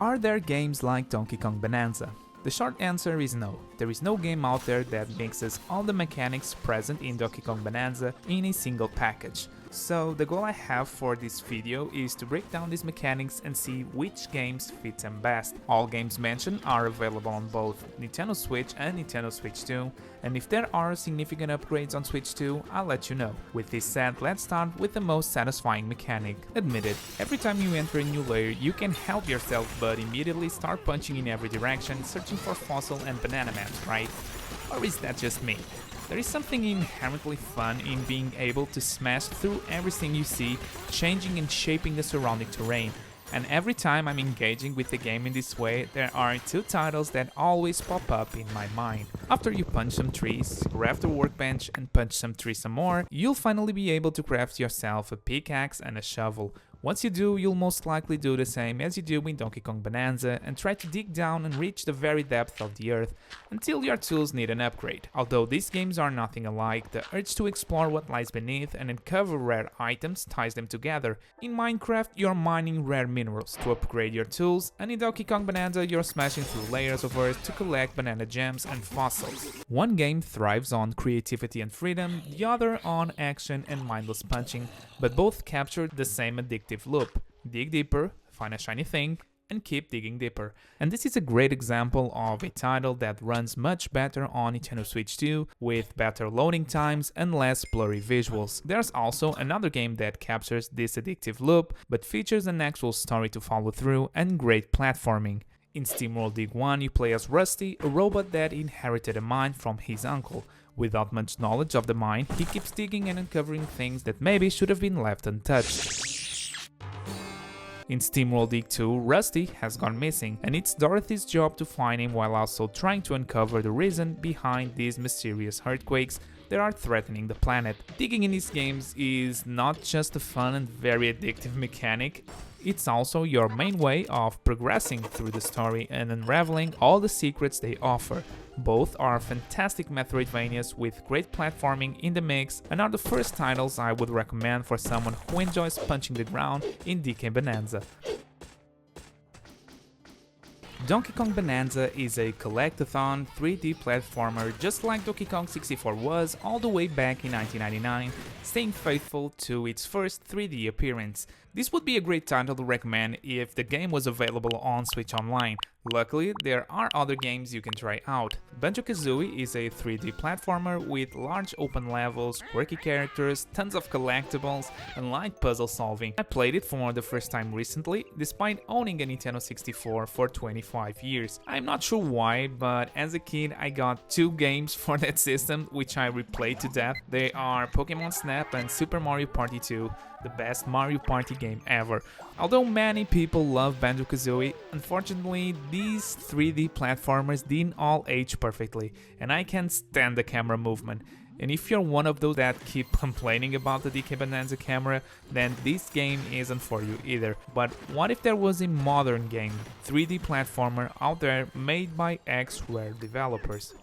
Are there games like Donkey Kong Bananza? The short answer is no. There is no game out there that mixes all the mechanics present in Donkey Kong Bananza in a single package. So the goal I have for this video is to break down these mechanics and see which games fit them best. All games mentioned are available on both Nintendo Switch and Nintendo Switch 2, and if there are significant upgrades on Switch 2, I'll let you know. With this said, let's start with the most satisfying mechanic. Admit it, every time you enter a new layer, you can help yourself but immediately start punching in every direction, searching for fossil and banana maps, right? Or is that just me? There is something inherently fun in being able to smash through everything you see, changing and shaping the surrounding terrain. And every time I'm engaging with the game in this way, there are two titles that always pop up in my mind. After you punch some trees, craft a workbench and punch some trees some more, you'll finally be able to craft yourself a pickaxe and a shovel. Once you do, you'll most likely do the same as you do in Donkey Kong Bananza and try to dig down and reach the very depth of the earth until your tools need an upgrade. Although these games are nothing alike, the urge to explore what lies beneath and uncover rare items ties them together. In Minecraft, you're mining rare minerals to upgrade your tools, and in Donkey Kong Bananza, you're smashing through layers of earth to collect banana gems and fossils. One game thrives on creativity and freedom, the other on action and mindless punching, but both capture the same addictive loop. Dig deeper, find a shiny thing, and keep digging deeper. And this is a great example of a title that runs much better on Nintendo Switch 2, with better loading times and less blurry visuals. There's also another game that captures this addictive loop, but features an actual story to follow through and great platforming. In SteamWorld Dig 1, you play as Rusty, a robot that inherited a mine from his uncle. Without much knowledge of the mine, he keeps digging and uncovering things that maybe should have been left untouched. In SteamWorld Dig 2, Rusty has gone missing, and it's Dorothy's job to find him while also trying to uncover the reason behind these mysterious earthquakes that are threatening the planet. Digging in these games is not just a fun and very addictive mechanic, it's also your main way of progressing through the story and unraveling all the secrets they offer. Both are fantastic Metroidvanias with great platforming in the mix and are the first titles I would recommend for someone who enjoys punching the ground in DK Bananza. Donkey Kong Bananza is a collectathon 3D platformer just like Donkey Kong 64 was all the way back in 1999, staying faithful to its first 3D appearance. This would be a great title to recommend if the game was available on Switch Online. Luckily, there are other games you can try out. Banjo-Kazooie is a 3D platformer with large open levels, quirky characters, tons of collectibles, and light puzzle solving. I played it for the first time recently, despite owning a Nintendo 64 for 25 years. I'm not sure why, but as a kid I got two games for that system which I replayed to death. They are Pokemon Snap and Super Mario Party 2, the best Mario Party game ever. Although many people love Banjo-Kazooie, unfortunately these 3D platformers didn't all age perfectly, and I can't stand the camera movement. And if you're one of those that keep complaining about the DK Bananza camera, then this game isn't for you either. But what if there was a modern game, 3D platformer out there made by Rare developers?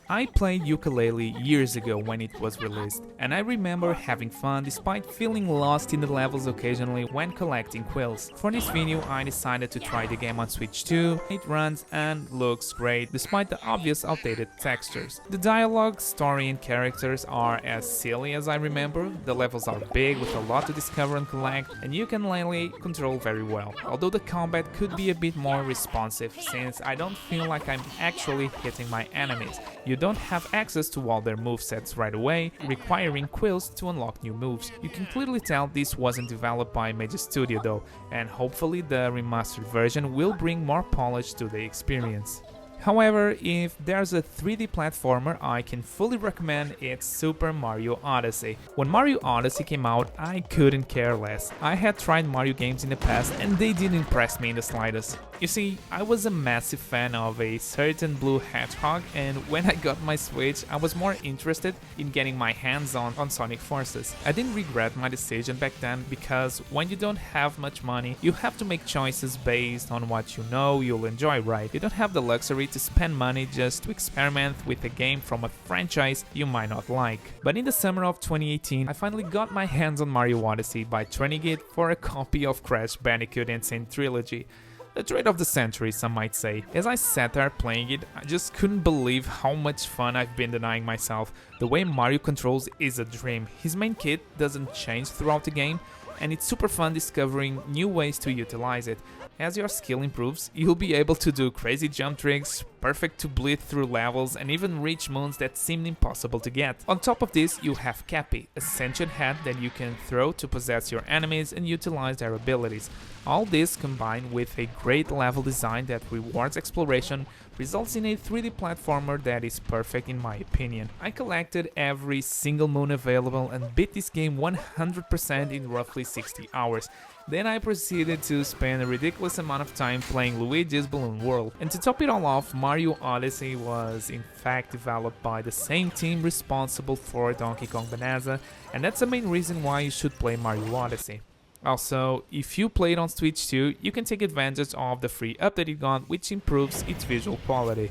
I played Yooka-Laylee years ago when it was released, and I remember having fun despite feeling lost in the levels occasionally when collecting quills. For this video I decided to try the game on Switch 2. It runs and looks great despite the obvious outdated textures. The dialogue, story and characters are as silly as I remember, the levels are big with a lot to discover and collect, and Yooka-Laylee control very well, although the combat could be a bit more responsive since I don't feel like I'm actually hitting my enemies. You don't have access to all their movesets right away, requiring quills to unlock new moves. You can clearly tell this wasn't developed by Major Studio though, and hopefully the remastered version will bring more polish to the experience. However, if there's a 3D platformer I can fully recommend, it's Super Mario Odyssey. When Mario Odyssey came out, I couldn't care less. I had tried Mario games in the past and they didn't impress me in the slightest. You see, I was a massive fan of a certain blue hedgehog, and when I got my Switch, I was more interested in getting my hands on Sonic Forces. I didn't regret my decision back then because when you don't have much money, you have to make choices based on what you know you'll enjoy, right? You don't have the luxury to spend money just to experiment with a game from a franchise you might not like. But in the summer of 2018, I finally got my hands on Mario Odyssey by trading it for a copy of Crash Bandicoot Insane Trilogy. The trade of the century, some might say. As I sat there playing it, I just couldn't believe how much fun I've been denying myself. The way Mario controls is a dream. His main kit doesn't change throughout the game, and it's super fun discovering new ways to utilize it. As your skill improves, you'll be able to do crazy jump tricks, perfect to bleed through levels, and even reach moons that seemed impossible to get. On top of this, you have Cappy, a sentient hat that you can throw to possess your enemies and utilize their abilities. All this combined with a great level design that rewards exploration results in a 3D platformer that is perfect in my opinion. I collected every single moon available and beat this game 100% in roughly 60 hours. Then I proceeded to spend a ridiculous amount of time playing Luigi's Balloon World. And to top it all off, Mario Odyssey was in fact developed by the same team responsible for Donkey Kong Bananza, and that's the main reason why you should play Mario Odyssey. Also, if you play it on Switch too, you can take advantage of the free update it got, which improves its visual quality.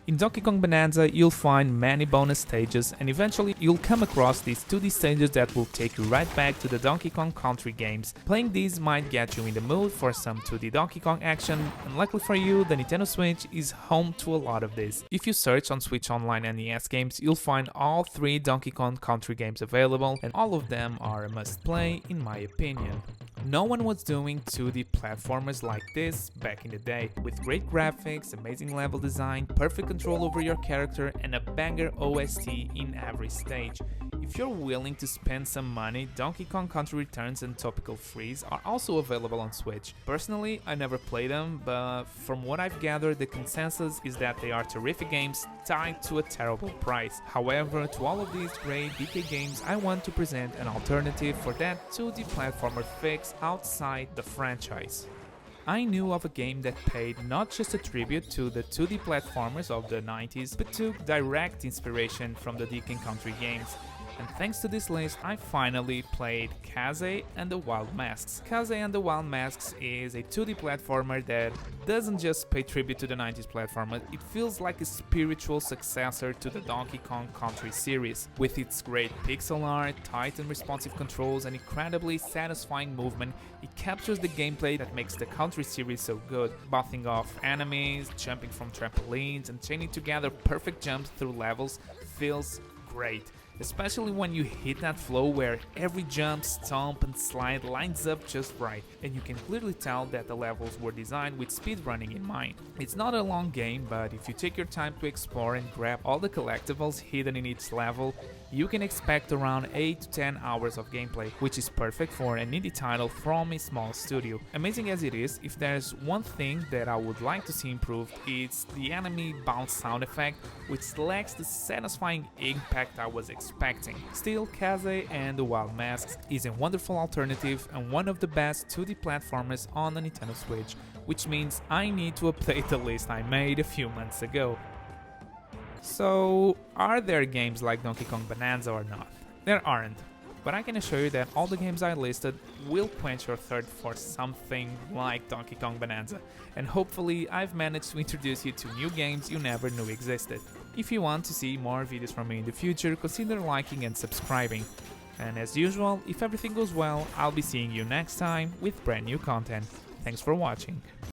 In Donkey Kong Bananza, you'll find many bonus stages, and eventually you'll come across these 2D stages that will take you right back to the Donkey Kong Country games. Playing these might get you in the mood for some 2D Donkey Kong action, and luckily for you, the Nintendo Switch is home to a lot of this. If you search on Switch Online NES games, you'll find all 3 Donkey Kong Country games available, and all of them are a must-play in my opinion. No one was doing 2D platformers like this back in the day, with great graphics, amazing level design, perfect control over your character, and a banger OST in every stage. If you're willing to spend some money, Donkey Kong Country Returns and Topical Freeze are also available on Switch. Personally, I never played them, but from what I've gathered, the consensus is that they are terrific games tied to a terrible price. However, to all of these great DK games, I want to present an alternative for that 2D platformer fix outside the franchise. I knew of a game that paid not just a tribute to the 2D platformers of the 90s, but took direct inspiration from the DK Country games. And thanks to this list, I finally played Kaze and the Wild Masks. Kaze and the Wild Masks is a 2D platformer that doesn't just pay tribute to the 90s platformer, it feels like a spiritual successor to the Donkey Kong Country series. With its great pixel art, tight and responsive controls, and incredibly satisfying movement, it captures the gameplay that makes the Country series so good. Bouncing off enemies, jumping from trampolines, and chaining together perfect jumps through levels feels great. Especially when you hit that flow where every jump, stomp and slide lines up just right, and you can clearly tell that the levels were designed with speedrunning in mind. It's not a long game, but if you take your time to explore and grab all the collectibles hidden in each level, you can expect around 8 to 10 hours of gameplay, which is perfect for an indie title from a small studio. Amazing as it is, if there's one thing that I would like to see improved, it's the enemy bounce sound effect, which lacks the satisfying impact I was expecting. Still, Kaze and the Wild Masks is a wonderful alternative and one of the best 2D platformers on the Nintendo Switch, which means I need to update the list I made a few months ago. So, are there games like Donkey Kong Bananza or not? There aren't, but I can assure you that all the games I listed will quench your thirst for something like Donkey Kong Bananza, and hopefully I've managed to introduce you to new games you never knew existed. If you want to see more videos from me in the future, consider liking and subscribing. And as usual, if everything goes well, I'll be seeing you next time with brand new content. Thanks for watching.